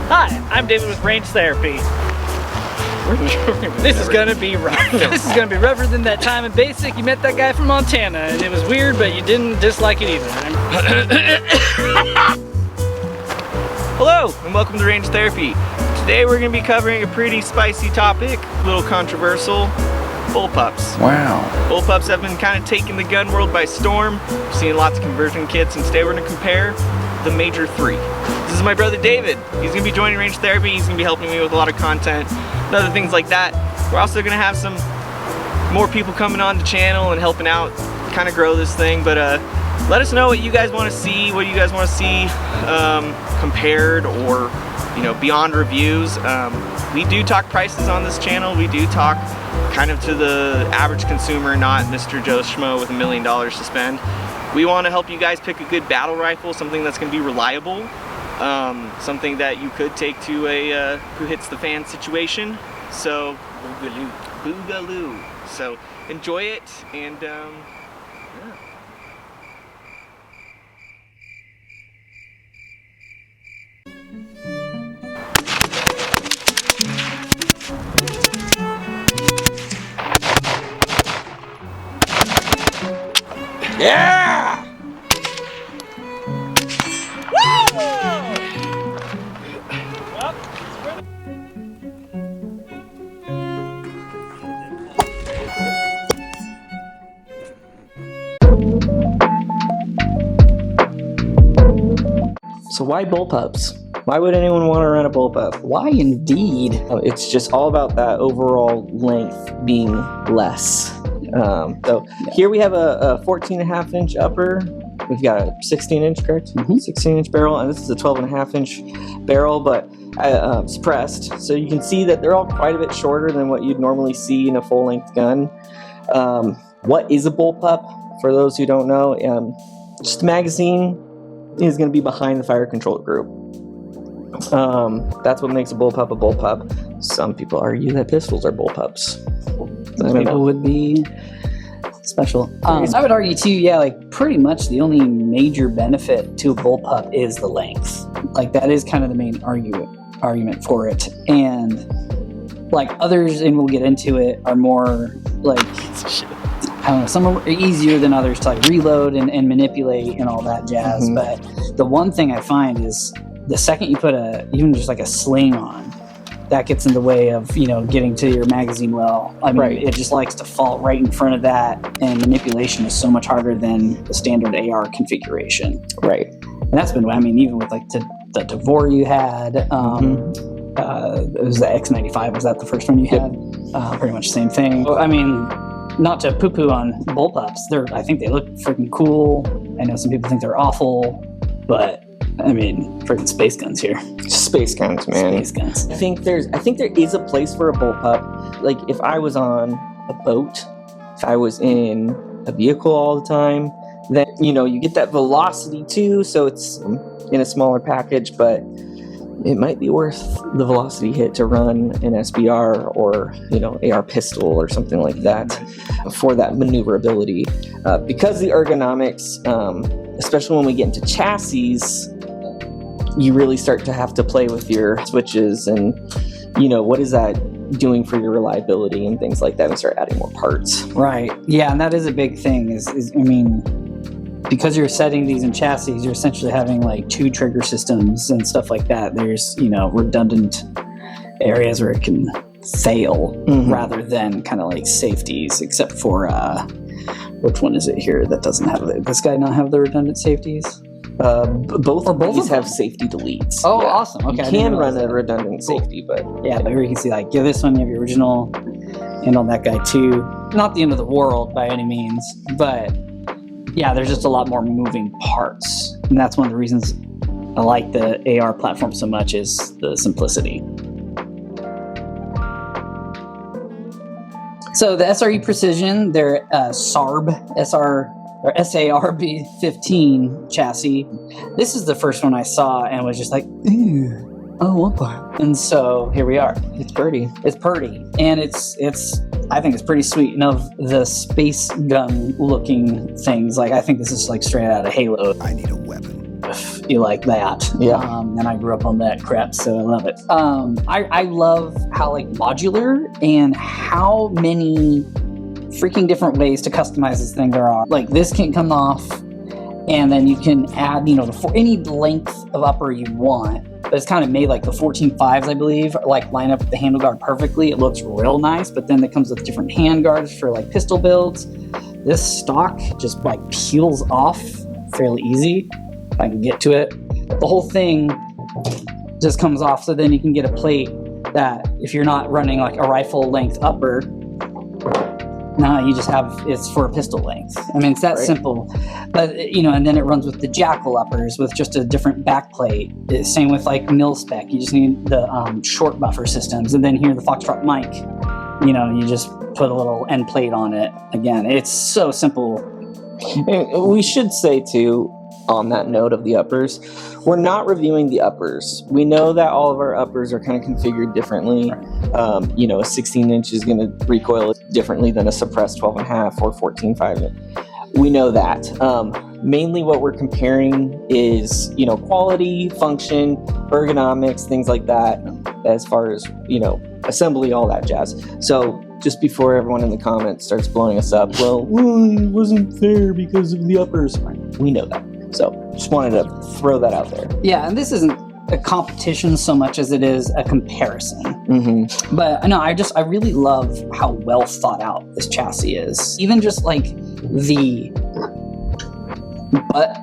Hi, I'm David with RangeTherapy. This is gonna be rough. This is gonna be rougher than that time in basic. You met that guy from Montana and it was weird, but you didn't dislike it either. Hello and welcome to RangeTherapy. Today we're gonna be covering a pretty spicy topic, a little controversial. Bullpups. Wow. Bullpups have been kind of taking the gun world by storm. We've seen lots of conversion kits, and today we're gonna compare the major three. This is my brother David. He's gonna be joining RangeTherapy. He's gonna be helping me with a lot of content and other things like that. We're also gonna have some more people coming on the channel and helping out, kind of grow this thing. But let us know what you guys want to see, what you guys want to see compared or beyond reviews. We do talk prices on this channel. We do talk kind of to the average consumer, not Mr. Joe Schmo with $1 million to spend. We want to help you guys pick a good battle rifle, something that's going to be reliable, something that you could take to a who hits the fan situation. So boogaloo, boogaloo. So enjoy it, and yeah. Yeah! So why bullpups? Why would anyone want to run a bullpup? Why indeed? It's just all about that overall length being less. Here we have a 14.5 inch upper. We've got a 16 inch, correct? 16 inch barrel, and this is a 12.5 inch barrel, but suppressed. So you can see that they're all quite a bit shorter than what you'd normally see in a full length gun. What is a bullpup? For those who don't know, just the magazine is going to be behind the fire control group. That's what makes a bullpup a bullpup. Some people argue that pistols are bullpups. People would be special. I would argue too, yeah, like pretty much the only major benefit to a bullpup is the length. Like that is kind of the main argument for it. And like others, and we'll get into it, are more like, I don't know, some are easier than others to like reload and manipulate and all that jazz. But the one thing I find is the second you put even just like a sling on, that gets in the way of, getting to your magazine well. I mean, It just likes to fall right in front of that, and manipulation is so much harder than the standard AR configuration. Right. And that's been, even with like the Devore you had, it was the X95, was that the first one you had? Pretty much the same thing. I mean, not to poo-poo on bullpups, I think they look freaking cool. I know some people think they're awful, but I mean, freaking space guns here. Space guns, man. Space guns. I think there is a place for a bullpup. Like if I was on a boat, if I was in a vehicle all the time, then you get that velocity too. So it's in a smaller package, but it might be worth the velocity hit to run an SBR or AR pistol or something like that for that maneuverability. Because the ergonomics, especially when we get into chassis, you really start to have to play with your switches and what is that doing for your reliability and things like that, and start adding more parts. Right. Yeah, and that is a big thing is because you're setting these in chassis, you're essentially having like two trigger systems and stuff like that. There's redundant areas where it can fail rather than kind of like safeties, except for which one is it here that doesn't have it? This guy not have the redundant safeties? Both of these have safety deletes. Oh, yeah. Awesome. Okay, you can run a redundant safety, but yeah, but here you can see like, this one you have your original, and on that guy too. Not the end of the world by any means, but yeah, there's just a lot more moving parts, and that's one of the reasons I like the AR platform so much, is the simplicity. So the SRU Precision, their SARB SARB-15 chassis. This is the first one I saw and was just like, ooh, I want that. And so here we are. It's pretty. It's pretty, and it's. I think it's pretty sweet. And of the space gun looking things, like I think this is like straight out of Halo. I need a weapon. be like that. Yeah. And I grew up on that crap, so I love it. I love how like modular and how many freaking different ways to customize this thing there are. Like this can come off, and then you can add, any length of upper you want. But it's kind of made like the 14.5s, I believe, like line up with the handle guard perfectly. It looks real nice, but then it comes with different hand guards for like pistol builds. This stock just like peels off fairly easy, if I can get to it. The whole thing just comes off, so then you can get a plate that if you're not running like a rifle length upper, now you just have, it's for pistol length. I mean, it's that simple. But, and then it runs with the Jackal uppers with just a different back plate. Same with like mil spec. You just need the short buffer systems. And then here, the Foxtrot mic, you just put a little end plate on it. Again, it's so simple. And we should say too, on that note of the uppers, we're not reviewing the uppers. We know that all of our uppers are kind of configured differently. A 16 inch is going to recoil differently than a suppressed 12.5 or 14.5. We know that. Mainly what we're comparing is, quality, function, ergonomics, things like that, as far as, assembly, all that jazz. So just before everyone in the comments starts blowing us up, well, it wasn't fair because of the uppers. We know that. So just wanted to throw that out there. Yeah, and this isn't a competition so much as it is a comparison. Mm-hmm. But no, I really love how well thought out this chassis is. Even just like the butt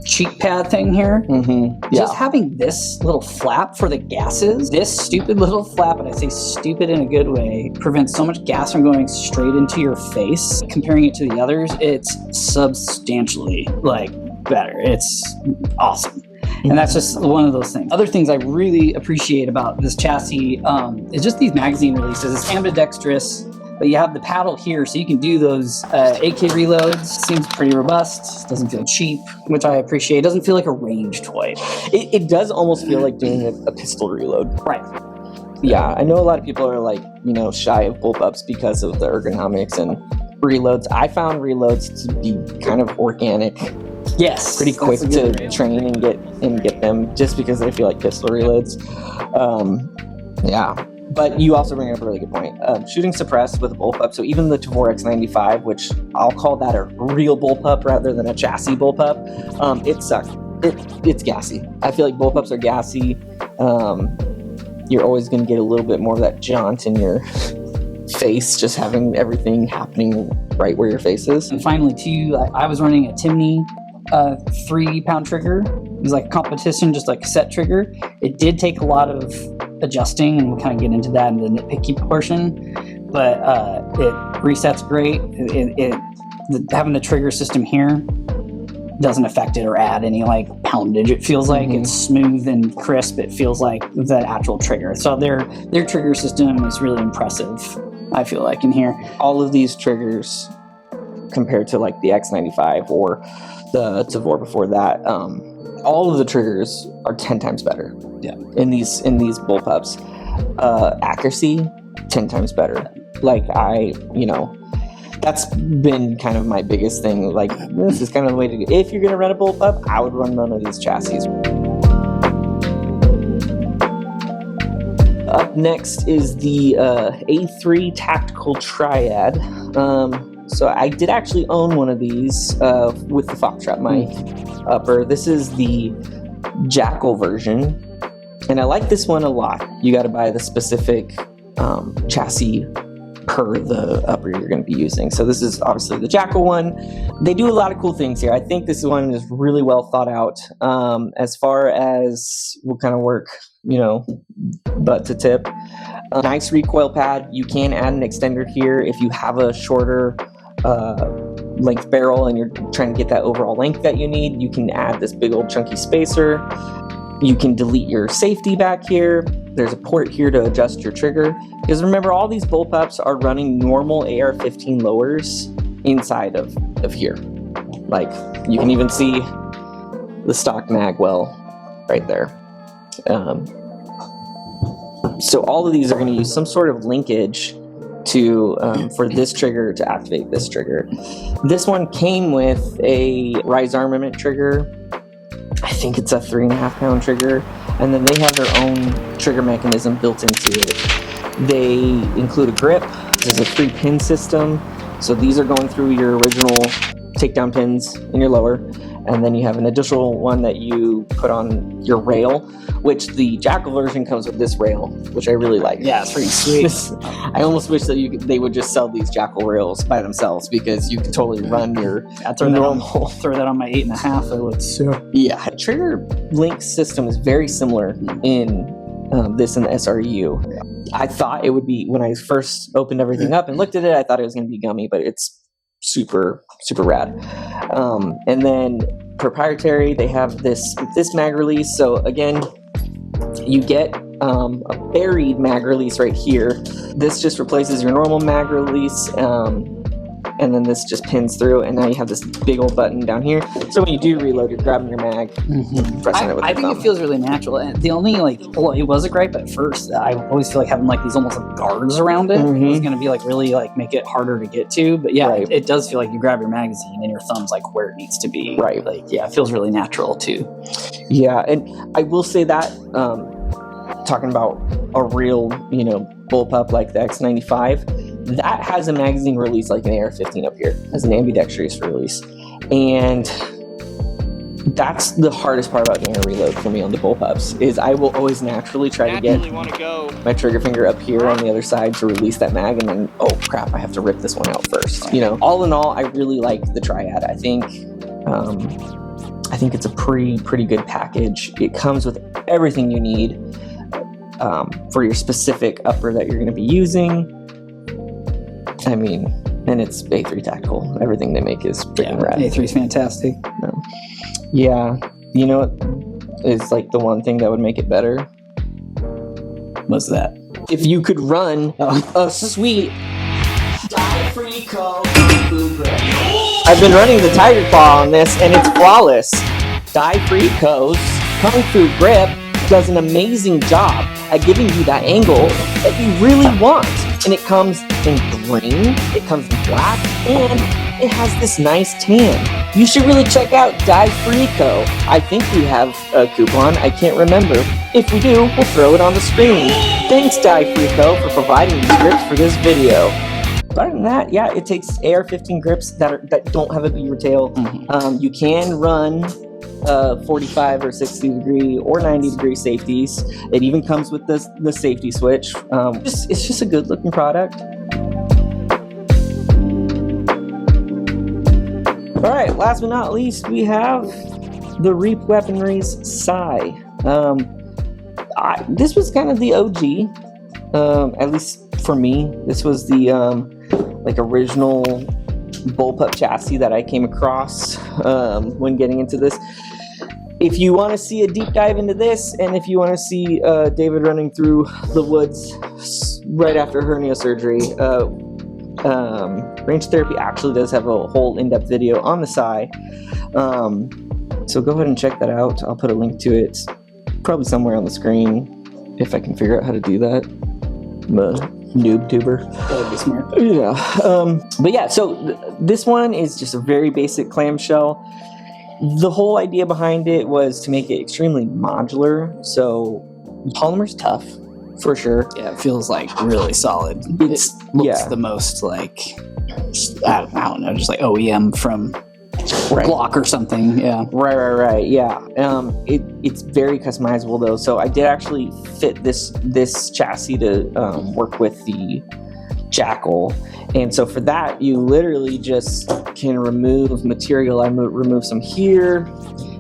cheek pad thing here. Mm-hmm. Yeah. Just having this little flap for the gases, this stupid little flap, and I say stupid in a good way, prevents so much gas from going straight into your face. Comparing it to the others, it's substantially better. It's awesome. And that's just one of those things. Other things I really appreciate about this chassis is just these magazine releases. It's ambidextrous, but you have the paddle here, so you can do those AK reloads. Seems pretty robust. Doesn't feel cheap, which I appreciate. It doesn't feel like a range toy. It does almost feel like doing a pistol reload. Right. Yeah, I know a lot of people are shy of bullpups because of the ergonomics and reloads. I found reloads to be kind of organic. Yes, pretty quick to train and get them, just because I feel like pistol reloads. Yeah, but you also bring up a really good point. Shooting suppressed with a bullpup, so even the Tavor X95, which I'll call that a real bullpup rather than a chassis bullpup, it sucked. It's gassy. I feel like bullpups are gassy. You're always going to get a little bit more of that jaunt in your face, just having everything happening right where your face is. And finally, too, I was running a Timney 3-pound trigger. It was like a competition, just like a set trigger. It did take a lot of adjusting, and we'll kind of get into that in the nitpicky portion, but it resets great. Having the trigger system here doesn't affect it or add any poundage. It feels like it's smooth and crisp. It feels like the actual trigger. So their trigger system is really impressive, I feel like, in here. All of these triggers compared to the X95 or the Tavor before that, all of the triggers are 10 times better. Yeah. In these bullpups. Accuracy 10 times better. That's been kind of my biggest thing. This is kind of the way to go. If you're going to run a bullpup, I would run one of these chassis. Up next is the A3 Tactical Triad. So I did actually own one of these with the Foxtrot mic upper. This is the Jackal version, and I like this one a lot. You got to buy the specific chassis per the upper you're going to be using. So this is obviously the Jackal one. They do a lot of cool things here. I think this one is really well thought out as far as what kind of work, butt to tip. A nice recoil pad. You can add an extender here if you have a shorter length barrel and you're trying to get that overall length that you need. You can add this big old chunky spacer. You can delete your safety back here. There's a port here to adjust your trigger. Because remember, all these bullpups are running normal AR-15 lowers inside of here. You can even see the stock mag well right there. So all of these are going to use some sort of linkage to for this trigger to activate this trigger. This one came with a Rise Armament trigger. I think it's a 3.5 pound trigger, and then they have their own trigger mechanism built into it. They include a grip. There's a 3-pin system, so these are going through your original takedown pins in your lower, and then you have an additional one that you put on your rail, which the Jackal version comes with this rail, which I really like. Yeah, it's pretty sweet. I almost wish that they would just sell these Jackal rails by themselves, because you can totally run your normal. Throw that on my 8.5. It looks so. Yeah, trigger link system is very similar in this and the SRU. I thought it would be, when I first opened everything up and looked at it, I thought it was going to be gummy, but it's super rad. And then proprietary, they have this mag release. So again, you get a buried mag release right here. This just replaces your normal mag release, and then this just pins through, and now you have this big old button down here. So when you do reload, you're grabbing your mag, pressing it with I think it feels really natural. And the only it was a gripe at first. I always feel like having these almost like guards around it is going to be really make it harder to get to. But yeah, it does feel like you grab your magazine and your thumb's where it needs to be. Right. It feels really natural too. Yeah, and I will say that talking about a real bullpup like the X95. That has a magazine release like an AR-15 up here, as an ambidextrous release. And that's the hardest part about doing a reload for me on the Bullpups, is I will always naturally try to get my trigger finger up here on the other side to release that mag, and then, oh crap, I have to rip this one out first. All in all, I really like the Triad. I think it's a pretty good package. It comes with everything you need for your specific upper that you're going to be using. I mean, and it's A3 Tactical. Everything they make is freaking rad. A3 is fantastic. Yeah. You know what is the one thing that would make it better? What's that? If you could run a sweet die-free Kung Fu grip. I've been running the Tiger Claw on this, and it's flawless. Die-free Kung Fu grip does an amazing job at giving you that angle that you really want. And it comes in green, it comes in black, and it has this nice tan. You should really check out Die Freeco. I think we have a coupon, I can't remember. If we do, we'll throw it on the screen. Thanks Die Freeco for providing these grips for this video. But other than that, yeah, it takes AR-15 grips that don't have a beaver tail. You can run 45 or 60 degree or 90 degree safeties. It even comes with the safety switch. It's just a good looking product. All right, last but not least, we have the Weaponries Sigh. This was kind of the OG, at least for me. This was the original bullpup chassis that I came across when getting into this. If you want to see a deep dive into this, and if you want to see David running through the woods right after hernia surgery, RangeTherapy actually does have a whole in-depth video on the Sigh. So go ahead and check that out. I'll put a link to it probably somewhere on the screen if I can figure out how to do that. I'm a noob tuber. That would be smart. Yeah. But yeah, so this one is just a very basic clamshell. The whole idea behind it was to make it extremely modular. So polymer's tough, for sure. Yeah, it feels really solid. It looks the most I don't know, just OEM from Glock or something. Yeah. Right. Yeah. It's very customizable though. So I did actually fit this chassis to work with the Jackal, and so for that you literally just can remove material. I remove some here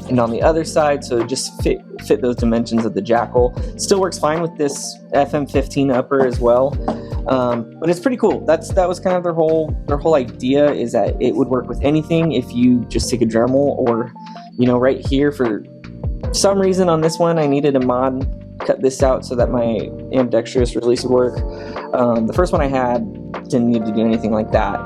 and on the other side, so just fit those dimensions of the Jackal. Still works fine with this FM15 upper as well, but it's pretty cool. That was kind of their whole idea, is that it would work with anything. If you just take a Dremel, or right here, for some reason on this one I needed a mod, cut this out so that my ambidextrous release would work. The first one I had didn't need to do anything like that,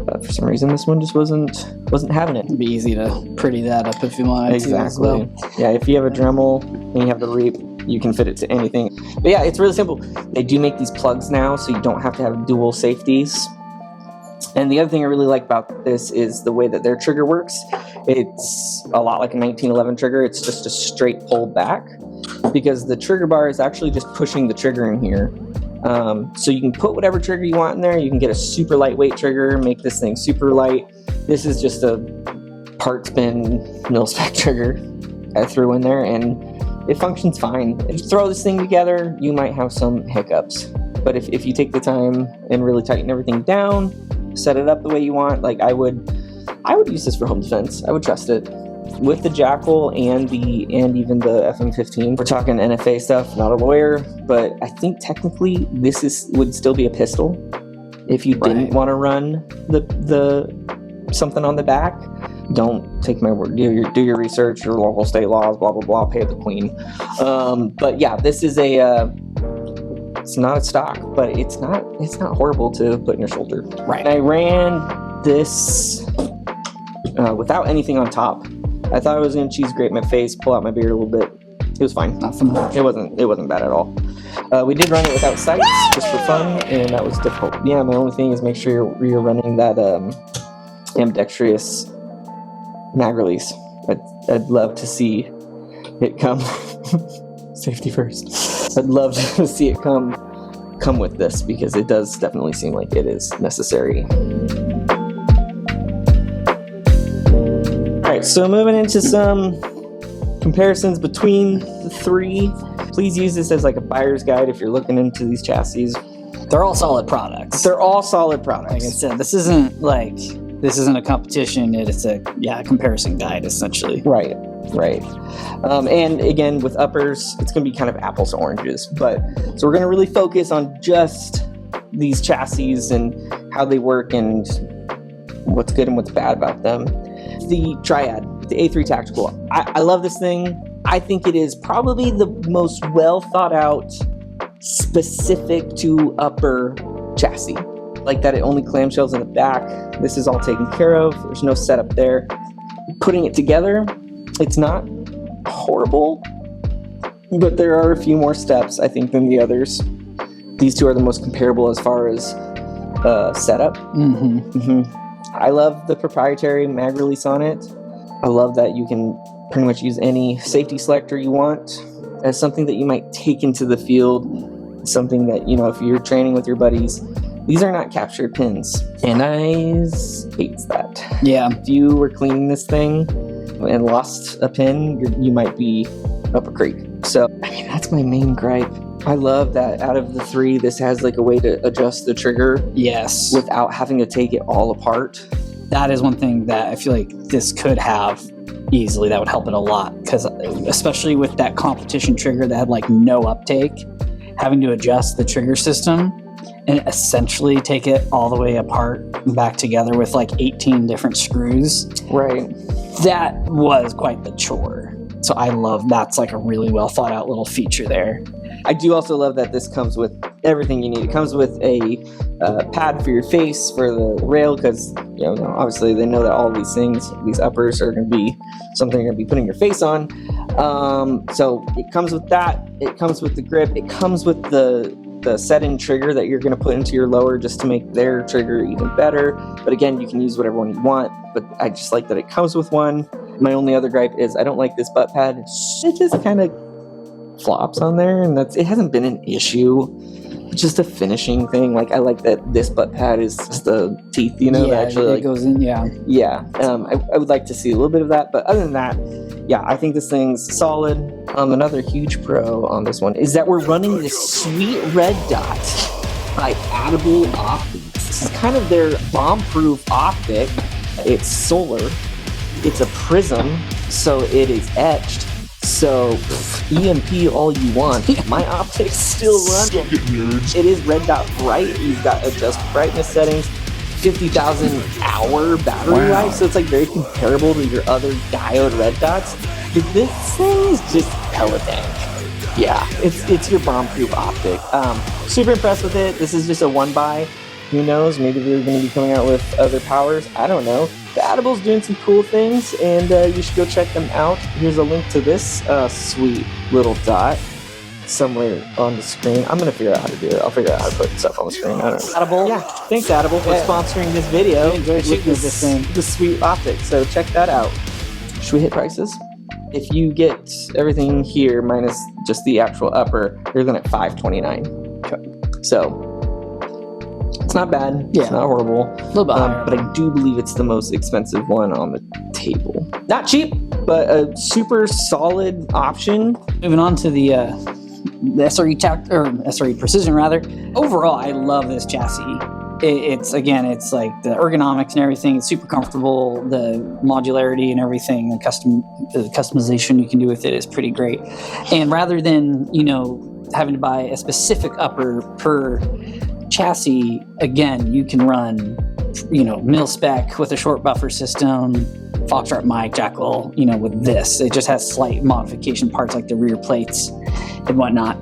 but for some reason this one just wasn't having it. It'd be easy to pretty that up if you wanted exactly. to as well. Yeah, if you have a Dremel and you have the Reap, you can fit it to anything. But yeah, it's really simple. They do make these plugs now, so you don't have to have dual safeties. And the other thing I really like about this is the way that their trigger works. It's a lot like a 1911 trigger. It's just a straight pull back because the trigger bar is actually just pushing the trigger in here. So you can put whatever trigger you want in there. You can get a super lightweight trigger, make this thing super light. This is just a part spin mil-spec trigger I threw in there, and it functions fine. If you throw this thing together, you might have some hiccups. But if you take the time and really tighten everything down, set it up the way you want, like I would use this for home defense. I would trust it. With the Jackal and even the FM15, we're talking NFA stuff, not a lawyer, but I think technically this would still be a pistol if you didn't want to run the something on the back. Don't take my word. Do your research, your local state laws, blah blah blah. Pay the queen. But yeah, this is it's not a stock, but it's not horrible to put in your shoulder. Right. And I ran this without anything on top. I thought I was gonna cheese grate my face, pull out my beard a little bit. It was fine. Nothing much. It wasn't bad at all. We did run it without sights, just for fun, and that was difficult. Yeah, my only thing is make sure you're running that ambidextrous mag release. I'd love to see it come. Safety first. I'd love to see it come with this because it does definitely seem like it is necessary. All right, so moving into some comparisons between the three. Please use this as like a buyer's guide if you're looking into these chassis. They're all solid products. They're all solid products. Like I said, this isn't a competition. It's a comparison guide essentially. Right. And again, with uppers, it's going to be kind of apples to oranges. But so we're going to really focus on just these chassis and how they work and what's good and what's bad about them. The Triad, the A3 Tactical. I love this thing. I think it is probably the most well thought out, specific to upper chassis. Like that it only clamshells in the back. This is all taken care of. There's no setup there. Putting it together, it's not horrible, but there are a few more steps, I think, than the others. These two are the most comparable as far as setup. I love the proprietary mag release on it. I love that you can pretty much use any safety selector you want as something that you might take into the field, something that, if you're training with your buddies, these are not captured pins. And I hates that. Yeah. If you were cleaning this thing and lost a pin, you might be up a creek. So, that's my main gripe. I love that out of the three, this has like a way to adjust the trigger. Yes. Without having to take it all apart. That is one thing that I feel like this could have easily. That would help it a lot. Because especially with that competition trigger that had like no uptake, having to adjust the trigger system and essentially take it all the way apart and back together with like 18 different screws. Right. That was quite the chore. So I love that's like a really well thought out little feature there. I do also love that this comes with everything you need. It comes with a pad for your face for the rail because obviously they know that all these things, these uppers, are going to be something you're going to be putting your face on. So it comes with that. It comes with the grip. It comes with the set-in trigger that you're going to put into your lower just to make their trigger even better. But again, you can use whatever one you want. But I just like that it comes with one. My only other gripe is I don't like this butt pad. It just kind of flops on there, and it hasn't been an issue. It's just a finishing thing. Like I like that this butt pad is just the teeth, that actually it goes in. Yeah. I would like to see a little bit of that, but other than that, yeah, I think this thing's solid. Another huge pro on this one is that we're running this sweet red dot by Adable Optics. This is kind of their bomb-proof optic. It's solar. It's a prism, so it is etched. So EMP all you want. My optics still run. It is red dot bright. You've got adjust brightness settings, 50,000 hour battery life. So it's like very comparable to your other diode red dots. But this thing is just hella dank. Yeah, it's your bomb-proof optic. Super impressed with it. This is just a one buy. Who knows? Maybe they're going to be coming out with other powers. I don't know. The Adable's doing some cool things, and you should go check them out. Here's a link to this sweet little dot somewhere on the screen. I'm going to figure out how to do it. I'll figure out how to put stuff on the screen. I don't know. Adable? Yeah. Thanks, Adable, for sponsoring this video. I enjoyed shooting with this thing. The sweet optic. So check that out. Should we hit prices? If you get everything here minus just the actual upper, you're looking at $529. Okay. So it's not bad. Yeah. It's not horrible. A little bit higher. But I do believe it's the most expensive one on the table. Not cheap, but a super solid option. Moving on to the SRU Precision rather. Overall, I love this chassis. It's like the ergonomics and everything. It's super comfortable. The modularity and everything, the customization you can do with it is pretty great. And rather than having to buy a specific upper per chassis, again, you can run mil spec with a short buffer system, Foxtrot mic, Jackal, with this. It just has slight modification parts like the rear plates and whatnot.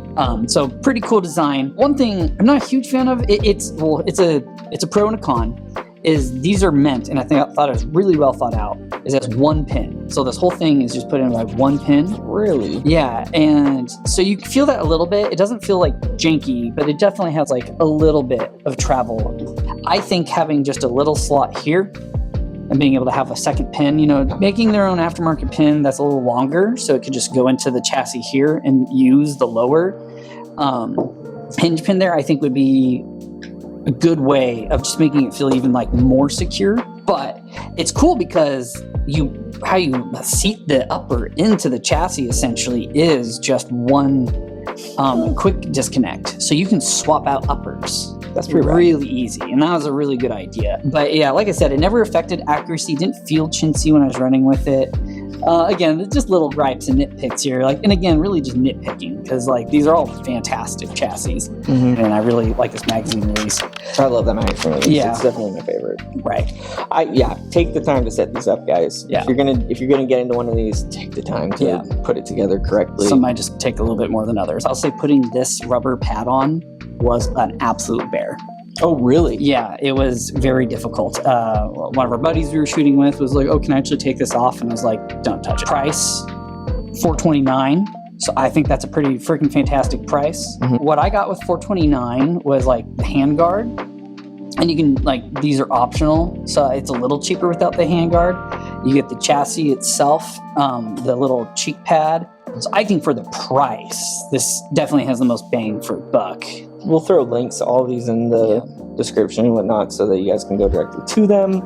So pretty cool design. One thing I'm not a huge fan of, it's a pro and a con, is these are meant, and I thought it was really well thought out, is as one pin. So this whole thing is just put in like one pin. Really? Yeah, and so you feel that a little bit. It doesn't feel like janky, but it definitely has like a little bit of travel. I think having just a little slot here and being able to have a second pin, making their own aftermarket pin that's a little longer, so it could just go into the chassis here and use the lower hinge pin there, I think would be a good way of just making it feel even like more secure. But it's cool because how you seat the upper into the chassis essentially is just one quick disconnect. So you can swap out uppers. That's pretty really easy, and that was a really good idea. But yeah, like I said, it never affected accuracy. Didn't feel chintzy when I was running with it. Again, just little gripes and nitpicks here. And again, really just nitpicking, because these are all fantastic chassis, and I really like this magazine release. I love that magazine release. Yeah. It's definitely my favorite. Right. Take the time to set these up, guys. Yeah. If you're gonna get into one of these, take the time to put it together correctly. Some might just take a little bit more than others. I'll say putting this rubber pad on was an absolute bear. Oh, really? Yeah, it was very difficult. One of our buddies we were shooting with was like, "Oh, can I actually take this off?" And I was like, "Don't touch it." Price, $429. So I think that's a pretty freaking fantastic price. Mm-hmm. What I got with $429 was the hand guard, and you can these are optional, so it's a little cheaper without the hand guard. You get the chassis itself, the little cheek pad. So I think for the price, this definitely has the most bang for buck. We'll throw links to all of these in the description and whatnot so that you guys can go directly to them.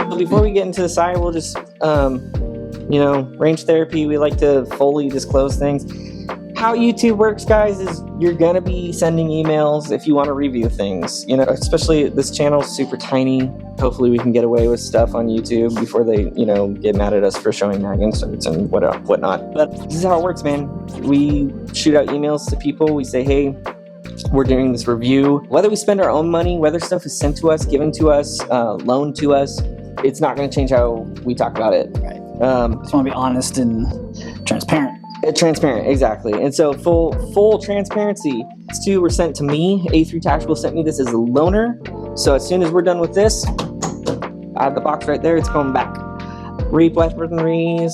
So before we get into the Sigh, we'll just, RangeTherapy, we like to fully disclose things. How YouTube works, guys, is you're going to be sending emails if you want to review things. Especially this channel is super tiny. Hopefully we can get away with stuff on YouTube before they, get mad at us for showing mag inserts and whatnot. But this is how it works, man. We shoot out emails to people. We say, hey, we're doing this review. Whether we spend our own money, whether stuff is sent to us, given to us, loaned to us, it's not going to change how we talk about it. Right. Just want to be honest and transparent. Transparent, exactly. And so full transparency. These two were sent to me. A3 Tactical sent me this as a loaner. So as soon as we're done with this, I have the box right there. It's going back. Weaponries.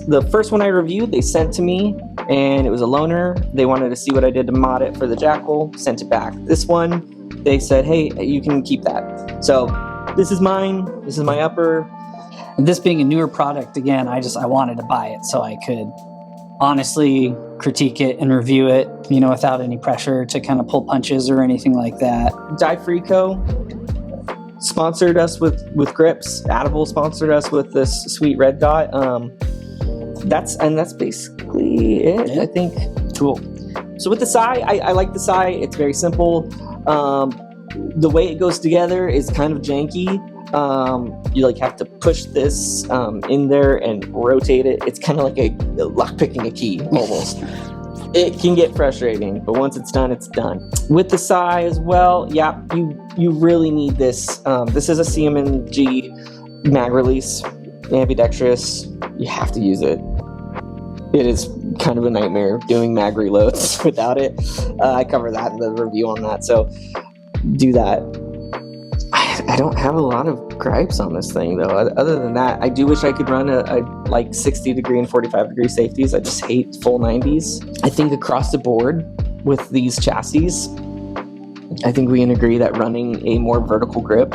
The first one I reviewed, they sent to me, and it was a loaner. They wanted to see what I did to mod it for the Jackal. Sent it back. This one, they said, hey, you can keep that. So this is mine. This is my upper. And this being a newer product, again, I wanted to buy it so I could honestly critique it and review it, without any pressure to kind of pull punches or anything like that. Die Free Co. sponsored us with grips. Adable sponsored us with this sweet red dot. That's basically it. Yeah. I think. Cool. So with the Sigh, I like the Sigh. It's very simple. The way it goes together is kind of janky. You have to push this in there and rotate it. It's kind of like a lock picking a key almost. It can get frustrating, but once it's done, it's done. With the Sigh as well, you really need this. This is a CMG mag release, ambidextrous. You have to use it. It is kind of a nightmare doing mag reloads without it. I cover that in the review on that, so do that. I don't have a lot of gripes on this thing, though. Other than that, I do wish I could run a 60 degree and 45 degree safeties. I just hate full 90s. I think across the board with these chassis, I think we can agree that running a more vertical grip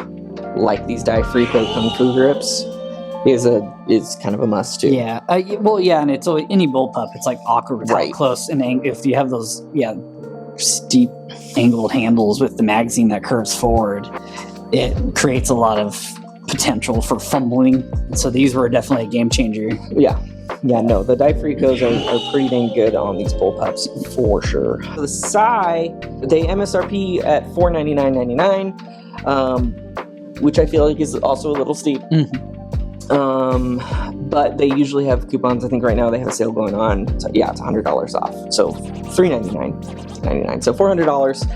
like these Dai-Frico Kung Fu grips is kind of a must too. Yeah. Well, yeah, and it's always, any bullpup, it's like awkward with Right. how close and if you have those steep angled handles with the magazine that curves forward, it creates a lot of potential for fumbling. And so these were definitely a game changer. Yeah, no, the Dai-Fricos are pretty dang good on these bullpups for sure. The Sigh, they MSRP at $499.99, which I feel like is also a little steep. But they usually have coupons. I think right now they have a sale going on. So yeah, it's $100 off. So $399.99. So $400.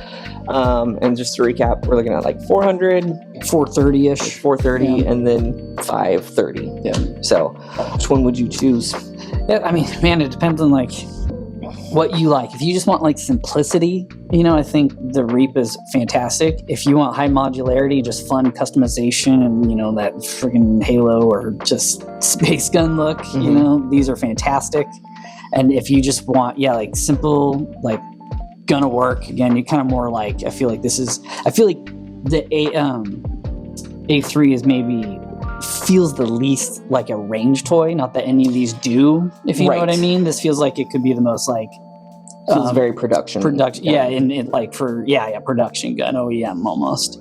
And just to recap, we're looking at like $430-ish. $430, and then $530. Yeah. So which one would you choose? Yeah, I mean, man, it depends on like what you like. If you just want like simplicity, I think the Reap is fantastic. If you want high modularity, just fun customization, and that friggin' Halo or just space gun look, these are fantastic. And if you just want, like simple, like gonna work, again, you kind of more like, I feel like the A3 is maybe feels the least like a range toy. Not that any of these do, if you know what I mean. This feels like it could be the most like feels very production. In like for production gun OEM almost.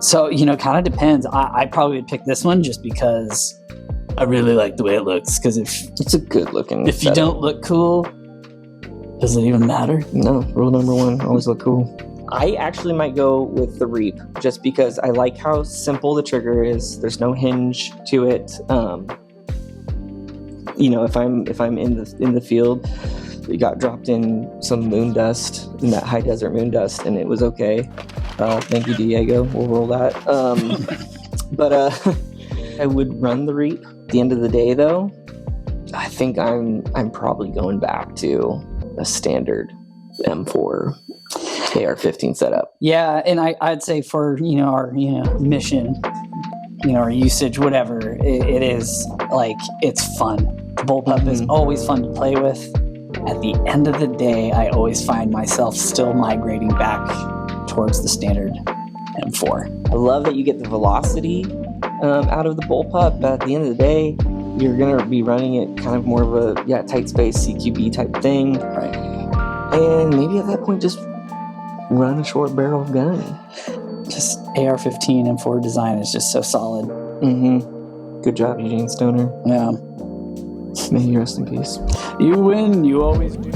So kind of depends. I probably would pick this one just because I really like the way it looks. Because if it's a good looking, if you don't look cool, does it even matter? No. Rule number 1: always look cool. I actually might go with the Reap just because I like how simple the trigger is. There's no hinge to it. If I'm in the field, we got dropped in some moon dust, in that high desert moon dust, and it was okay. Thank you, Diego. We'll roll that. But I would run the Reap. At the end of the day, though, I think I'm probably going back to a standard M4 AR-15 setup. Yeah, and I'd say for our mission, our usage, whatever, it is like it's fun. Bullpup is always fun to play with. At the end of the day, I always find myself still migrating back towards the standard M4. I love that you get the velocity out of the bullpup, but at the end of the day, you're going to be running it kind of more of a tight space CQB type thing. Right. And maybe at that point, just run a short barrel gun. Just AR-15 M4 design is just so solid. Good job, Eugene Stoner. Yeah. May you rest in peace. You win. You always do.